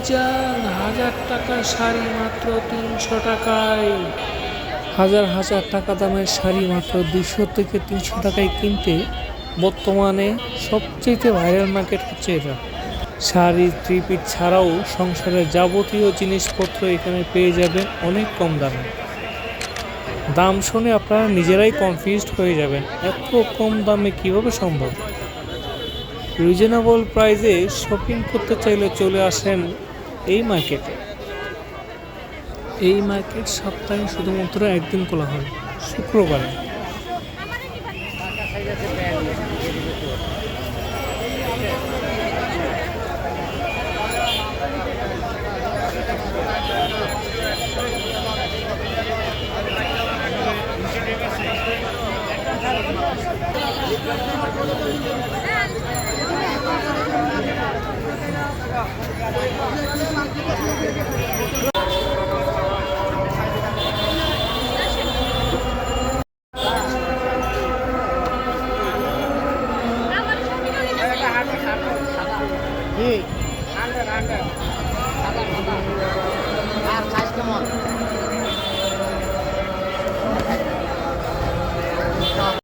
ভাইজান, 1000 টাকার শাড়ি মাত্র 300 টাকায়। হাজার হাজার টাকা দামের শাড়ি মাত্র 200 থেকে 300 টাকায় কিনতে বর্তমানে সবচেয়ে ভাইরাল মার্কেট হচ্ছে এটা। শাড়ি, থ্রি পিস ছাড়াও সংসারের যাবতীয় জিনিসপত্র এখানে পেয়ে যাবেন অনেক কম দামে। দাম শুনে আপনারা নিজেরাই কনফিউজড হয়ে যাবেন, এত কম দামে কিভাবে সম্ভব। রিজনেবল প্রাইসে শপিং করতে চাইলে চলে আসেন এই মার্কেটে। এই মার্কেট সপ্তাহে শুধুমাত্র একদিন খোলা হয়, শুক্রবারে। জি, 100